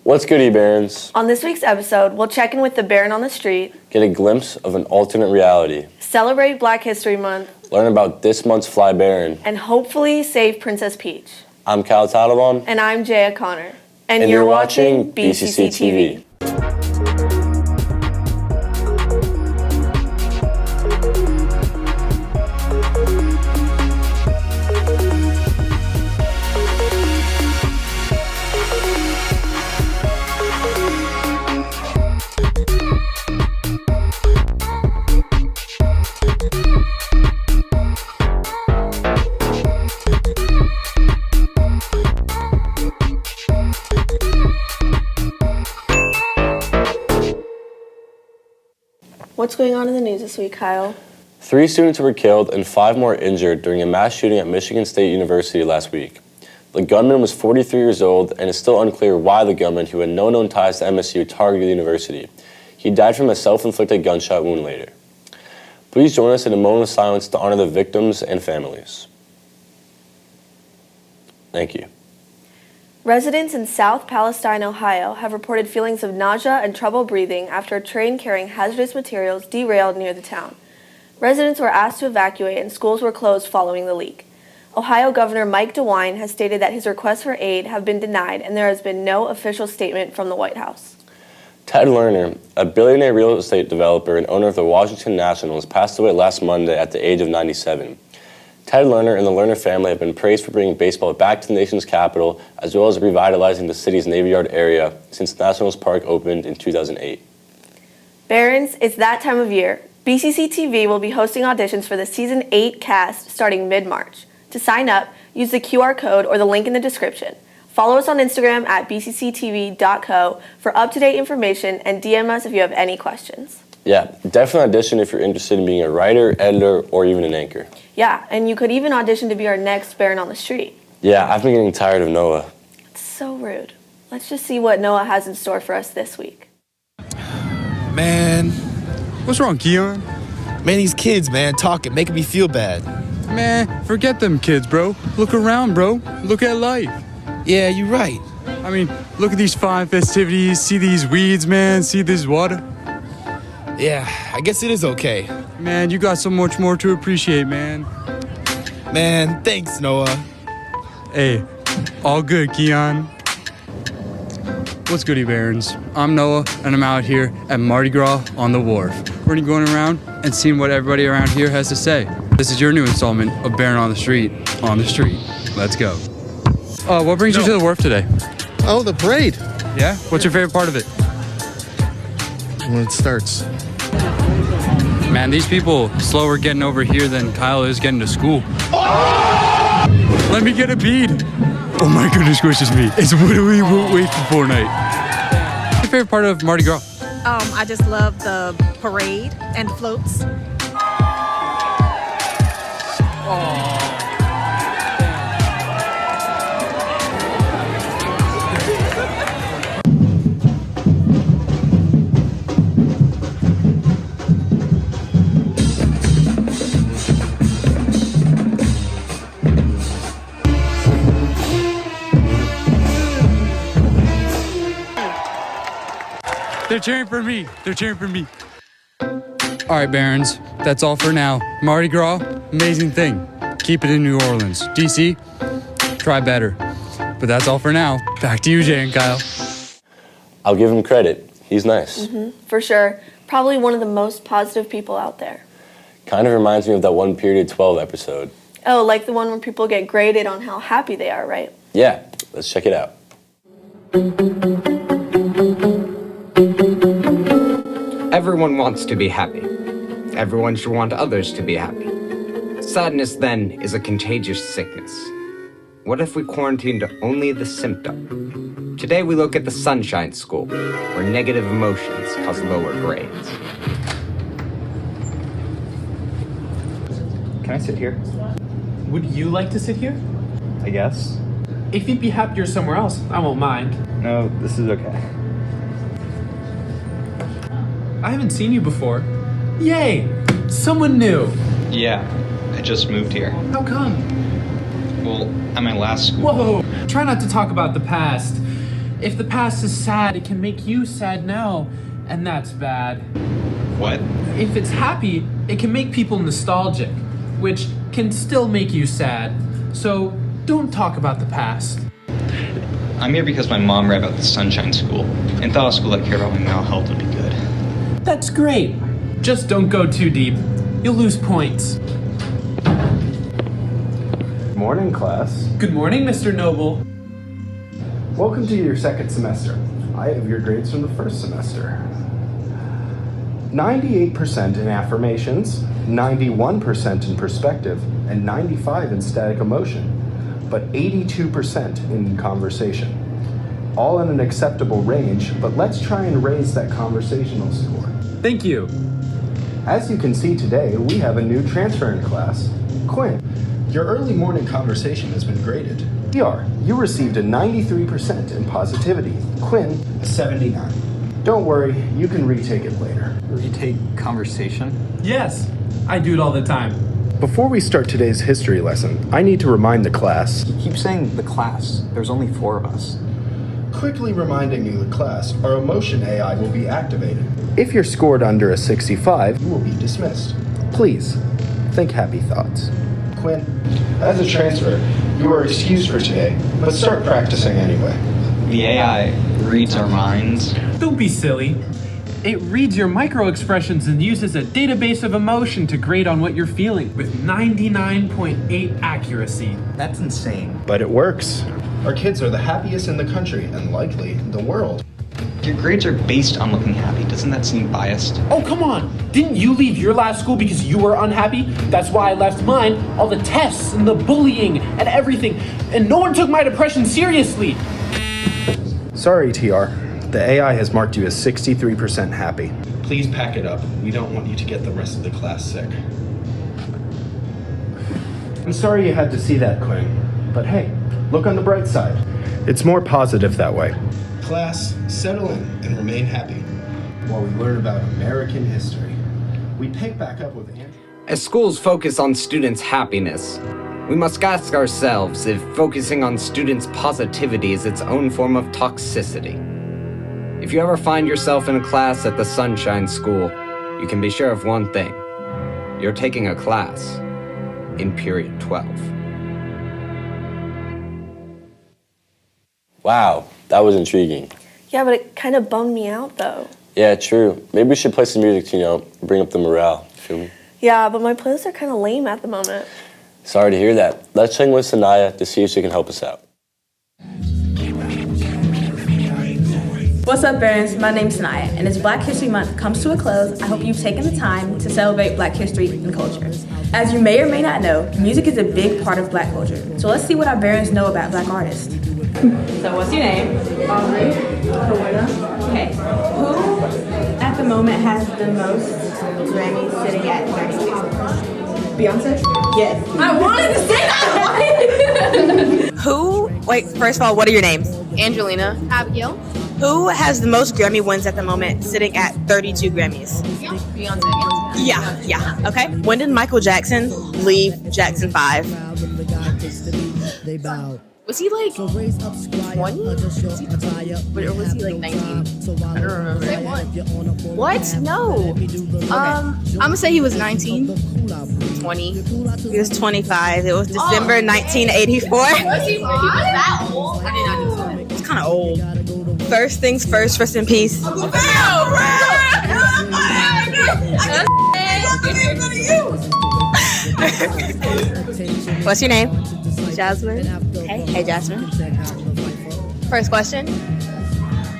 What's goody, Barons? On this week's episode, we'll check in with the Baron on the street, Get a glimpse of an alternate reality, celebrate Black History Month, learn about this month's Fly Baron, and hopefully save Princess Peach. I'm Kyle Tadalbaum. And I'm Jaya Connor. And you're watching BCC TV. What's going on in the news this week, Kyle? 3 students were killed and 5 more injured during a mass shooting at Michigan State University last week. The gunman was 43 years old, and it's still unclear why the gunman, who had no known ties to MSU, targeted the university. He died from a self-inflicted gunshot wound later. Please join us in a moment of silence to honor the victims and families. Thank you. Residents in South Palestine, Ohio, have reported feelings of nausea and trouble breathing after a train carrying hazardous materials derailed near the town. Residents were asked to evacuate and schools were closed following the leak. Ohio Governor Mike DeWine has stated that his requests for aid have been denied and there has been no official statement from the White House. Ted Lerner, a billionaire real estate developer and owner of the Washington Nationals, passed away last Monday at the age of 97. Ted Lerner and the Lerner family have been praised for bringing baseball back to the nation's capital, as well as revitalizing the city's Navy Yard area since Nationals Park opened in 2008. Barons, it's that time of year. BCC TV will be hosting auditions for the Season 8 cast starting mid-March. To sign up, use the QR code or the link in the description. Follow us on Instagram at bcctv.co for up-to-date information and DM us if you have any questions. Yeah, definitely audition if you're interested in being a writer, editor, or even an anchor. Yeah, and you could even audition to be our next Baron on the street. Yeah, I've been getting tired of Noah. It's so rude. Let's just see what Noah has in store for us this week. Man, What's wrong, Keon? man, these kids, man, talking, making me feel bad. Man, forget them kids, bro. Look around, bro. Look at life. Yeah, you're right. I mean, look at these fine festivities. See these weeds, man. See this water. Yeah, I guess it is okay. Man, you got so much more to appreciate, man. Man, thanks, Noah. Hey, all good, Keon. What's goody, Barons? I'm Noah, and I'm out here at Mardi Gras on the wharf. We're gonna be going around and seeing what everybody around here has to say. This is your new installment of Baron on the Street. On the street. Let's go. What brings you to the wharf today? Oh, the parade. Yeah? What's your favorite part of it? When it starts. Man, these people slower getting over here than Kyle is getting to school. Let me get a bead. Oh my goodness gracious me. It's literally wait for night. What's your favorite part of Mardi Gras? I just love the parade and floats. They're cheering for me. They're cheering for me. All right, Barons. That's all for now. Mardi Gras, amazing thing. Keep it in New Orleans. DC, try better. But that's all for now. Back to you, Jay and Kyle. I'll give him credit. He's nice. For sure. Probably one of the most positive people out there. Kind of reminds me of that one Period 12 episode. Oh, like the one where people get graded on how happy they are, right? Yeah, let's check it out. Everyone wants to be happy. Everyone should want others to be happy. Sadness, then, is a contagious sickness. What if we quarantined only the symptom? Today we look at the Sunshine School, where negative emotions cause lower grades. Can I sit here? Would you like to sit here? I guess. If you'd be happier somewhere else, I won't mind. No, this is okay. I haven't seen you before. Yay! Someone new. Yeah, I just moved here. How come? Well, at my last school. Whoa! Try not to talk about the past. If the past is sad, it can make you sad now, and that's bad. What? If it's happy, it can make people nostalgic, which can still make you sad. So don't talk about the past. I'm here because my mom read about the Sunshine School and thought a school that cared about my mental health would be good. That's great. Just don't go too deep. You'll lose points. Morning, class. Good morning, Mr. Noble. Welcome to your second semester. I have your grades from the first semester. 98% in affirmations, 91% in perspective, and 95% in static emotion, but 82% in conversation. All in an acceptable range, but let's try and raise that conversational score. Thank you. As you can see today, we have a new transfer in class, Quinn. Your early morning conversation has been graded. DR, you received a 93% in positivity. Quinn, a 79. Don't worry, you can retake it later. Retake conversation? Yes, I do it all the time. Before we start today's history lesson, I need to remind the class. You keep saying the class. There's only 4 of us. Quickly reminding you, the class, our emotion AI will be activated. If you're scored under a 65, you will be dismissed. Please, think happy thoughts. Quinn, as a transfer, you are excused for today, but start practicing anyway. The AI reads our minds. Don't be silly. It reads your micro expressions and uses a database of emotion to grade on what you're feeling with 99.8 accuracy. That's insane. But it works. Our kids are the happiest in the country and likely the world. Your grades are based on looking happy. Doesn't that seem biased? Oh, come on. Didn't you leave your last school because you were unhappy? That's why I left mine. All the tests and the bullying and everything. And no one took my depression seriously. Sorry, TR. The AI has marked you as 63% happy. Please pack it up. We don't want you to get the rest of the class sick. I'm sorry you had to see that, Quinn. But hey, look on the bright side. It's more positive that way. Class, settle in and remain happy while we learn about American history. We pick back up with Andrew. As schools focus on students' happiness, we must ask ourselves if focusing on students' positivity is its own form of toxicity. If you ever find yourself in a class at the Sunshine School, you can be sure of one thing. You're taking a class in period 12. Wow, that was intriguing. Yeah, but it kind of bummed me out though. Yeah, true. Maybe we should play some music to, bring up the morale. You feel me? Yeah, but my playlists are kind of lame at the moment. Sorry to hear that. Let's check in with Sanaya to see if she can help us out. What's up, parents? My name's Sanaya, and as Black History Month comes to a close, I hope you've taken the time to celebrate Black history and culture. As you may or may not know, music is a big part of Black culture. So let's see what our parents know about Black artists. So what's your name? Aubrey. Okay. Who at the moment has the most Grammys sitting at 32? Beyonce? Yes. I wanted to say that! First of all, what are your names? Angelina. Abigail. Who has the most Grammy wins at the moment, sitting at 32 Grammys? Beyonce. Yeah, okay. When did Michael Jackson leave Jackson 5? Was he like 20? Or was he like 19? I don't remember. Say what? No. I'm gonna say he was 19. 20. He was 25. It was December 1984. Was he that old? I did not know that. It's kind of old. First things first, rest in peace. What's your name? Jasmine. Hey, Jasmine. First question.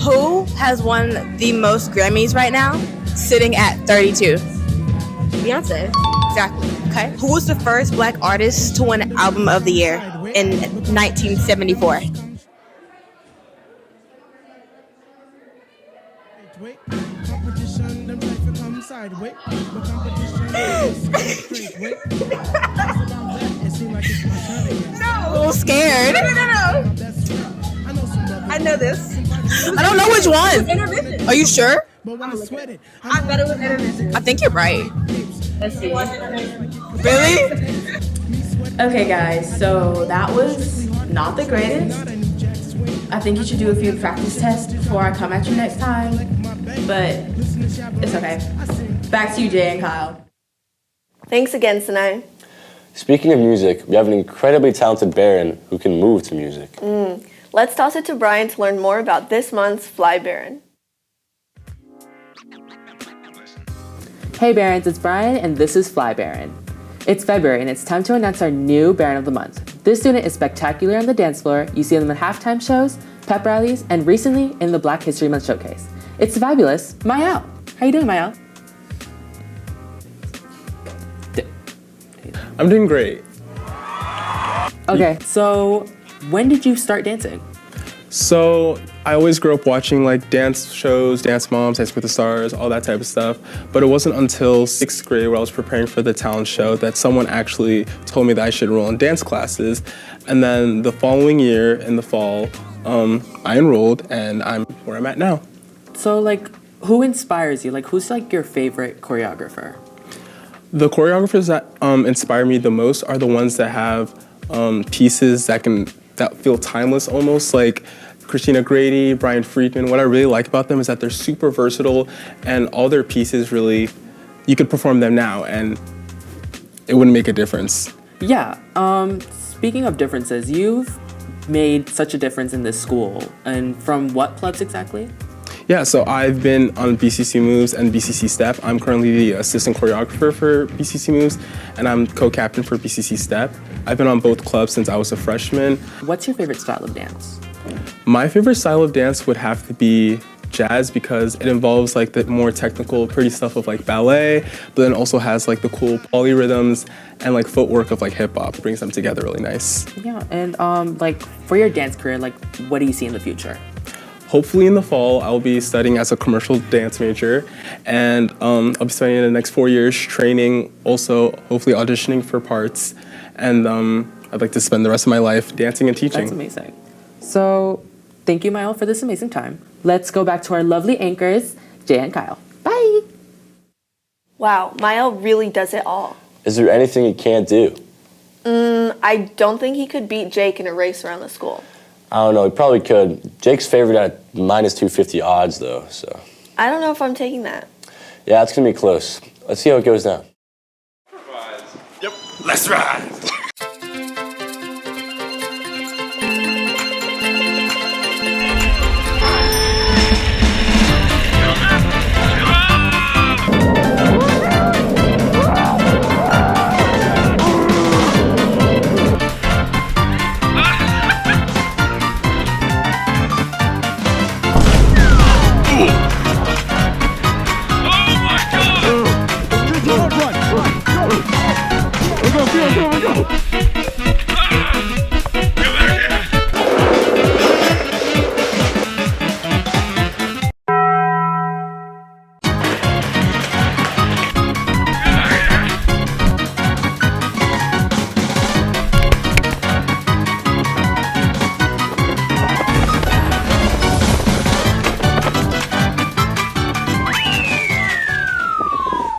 Who has won the most Grammys right now, sitting at 32? Beyonce. Exactly. Okay. Who was the first Black artist to win Album of the Year in 1974? A little scared. No. I know this. I don't know which one. Intermission. Are you sure? I bet it was Intermission. I think you're right. Let's see. Really? Okay, guys, so that was not the greatest. I think you should do a few practice tests before I come at you next time, but it's okay. Back to you, Jay and Kyle. Thanks again, Sinai. Speaking of music, we have an incredibly talented Baron who can move to music. Let's toss it to Brian to learn more about this month's Fly Baron. Hey Barons, it's Brian and this is Fly Baron. It's February and it's time to announce our new Baron of the Month. This student is spectacular on the dance floor. You see them in halftime shows, pep rallies, and recently in the Black History Month showcase. It's the fabulous Mayal. How you doing, Mayal? I'm doing great. Okay, so when did you start dancing? So I always grew up watching like dance shows, Dance Moms, Dance with the Stars, all that type of stuff. But it wasn't until 6th grade where I was preparing for the talent show that someone actually told me that I should enroll in dance classes. And then the following year in the fall, I enrolled and I'm where I'm at now. So like, who inspires you? Like, who's like your favorite choreographer? The choreographers that inspire me the most are the ones that have pieces that feel timeless almost, like Christina Grady, Brian Friedman. What I really like about them is that they're super versatile and all their pieces really, you could perform them now and it wouldn't make a difference. Yeah, speaking of differences, you've made such a difference in this school. And from what clubs exactly? Yeah, so I've been on BCC Moves and BCC Step. I'm currently the assistant choreographer for BCC Moves, and I'm co-captain for BCC Step. I've been on both clubs since I was a freshman. What's your favorite style of dance? My favorite style of dance would have to be jazz because it involves like the more technical, pretty stuff of like ballet, but then also has like the cool polyrhythms and like footwork of like hip hop. Brings them together really nice. Yeah, and like for your dance career, like what do you see in the future? Hopefully in the fall, I'll be studying as a commercial dance major, and I'll be studying in the next 4 years, training, also hopefully auditioning for parts, and I'd like to spend the rest of my life dancing and teaching. That's amazing. So thank you, Mael, for this amazing time. Let's go back to our lovely anchors, Jay and Kyle. Bye! Wow, Mael really does it all. Is there anything he can't do? I don't think he could beat Jake in a race around the school. I don't know, he probably could. Jake's favored at minus 250 odds though, so. I don't know if I'm taking that. Yeah, it's gonna be close. Let's see how it goes now. Yep, let's ride.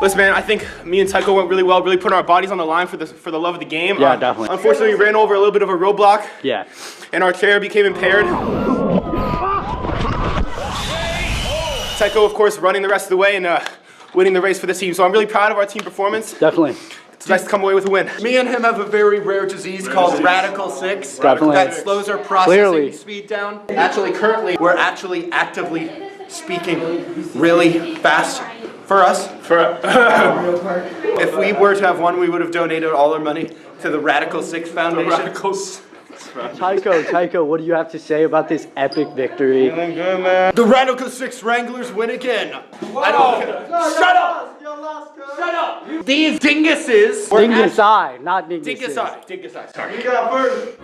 Listen, man, I think me and Tycho went really well, really putting our bodies on the line for the love of the game. Yeah, definitely. Unfortunately, we ran over a little bit of a roadblock. Yeah. And our chair became impaired. Tycho, of course, running the rest of the way and winning the race for the team. So I'm really proud of our team performance. Definitely. It's nice to come away with a win. Me and him have a very rare disease called Radical 6. Definitely. That slows our processing speed down. Actually, currently, we're actually actively speaking really fast. For us. If we were to have won, we would have donated all our money to the Radical 6 Foundation. Tycho, what do you have to say about this epic victory? Feeling good, man. The Radical 6 Wranglers win again. I don't care. Shut up! Shut up! These dinguses. Dingus-eye, not dinguses. Dingus-eye. Dingus-eye. Sorry. You got first.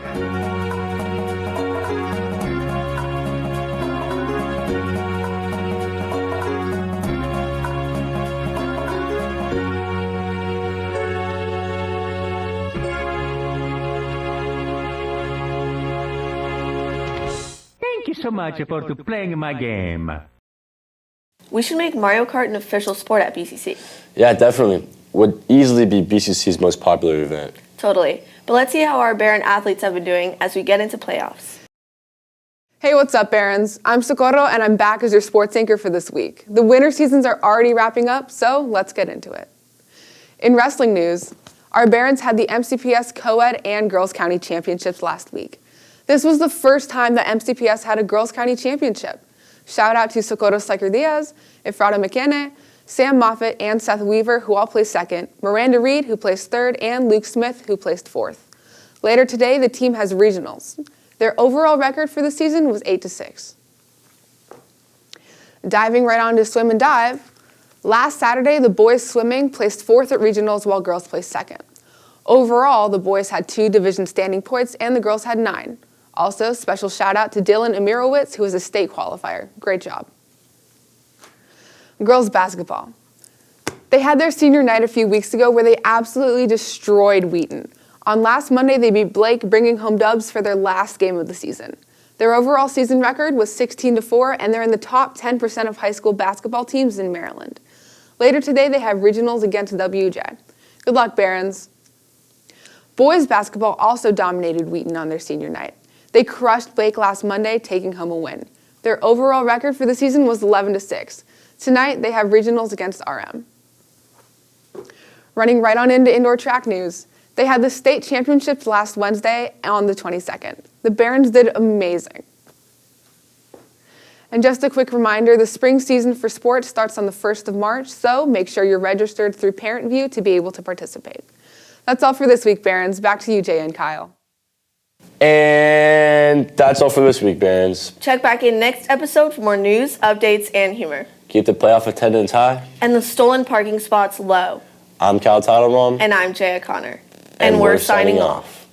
Thank you so much for playing my game. We should make Mario Kart an official sport at BCC. Yeah, definitely. Would easily be BCC's most popular event. Totally. But let's see how our Baron athletes have been doing as we get into playoffs. Hey, what's up, Barons? I'm Socorro, and I'm back as your sports anchor for this week. The winter seasons are already wrapping up, so let's get into it. In wrestling news, our Barons had the MCPS Co-Ed and Girls County Championships last week. This was the first time that MCPS had a Girls County Championship. Shout out to Socorro Sliker Diaz, Efrata McKinney, Sam Moffitt, and Seth Weaver, who all placed second, Miranda Reed, who placed third, and Luke Smith, who placed fourth. Later today, the team has regionals. Their overall record for the season was 8-6. Diving right on to swim and dive, last Saturday, the boys swimming placed fourth at regionals while girls placed second. Overall, the boys had 2 division standing points and the girls had 9. Also, special shout out to Dylan Amirowitz, who was a state qualifier. Great job. Girls basketball. They had their senior night a few weeks ago where they absolutely destroyed Wheaton. On last Monday, they beat Blake, bringing home dubs for their last game of the season. Their overall season record was 16-4, and they're in the top 10% of high school basketball teams in Maryland. Later today, they have regionals against WJ. Good luck, Barons. Boys basketball also dominated Wheaton on their senior night. They crushed Blake last Monday, taking home a win. Their overall record for the season was 11-6. Tonight, they have regionals against RM. Running right on into indoor track news. They had the state championships last Wednesday on the 22nd. The Barons did amazing. And just a quick reminder, the spring season for sports starts on the 1st of March, so make sure you're registered through ParentView to be able to participate. That's all for this week, Barons. Back to you, Jay and Kyle. And that's all for this week, Barons. Check back in next episode for more news, updates, and humor. Keep the playoff attendance high. And the stolen parking spots low. I'm Cal Titlebaum. And I'm Jay O'Connor. And we're signing off.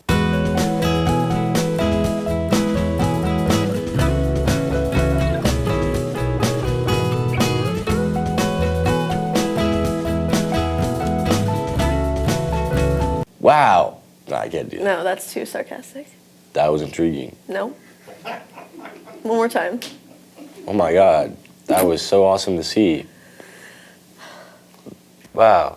Wow. No, I can't do that. No, that's too sarcastic. That was intriguing. No. One more time. Oh my God. That was so awesome to see. Wow.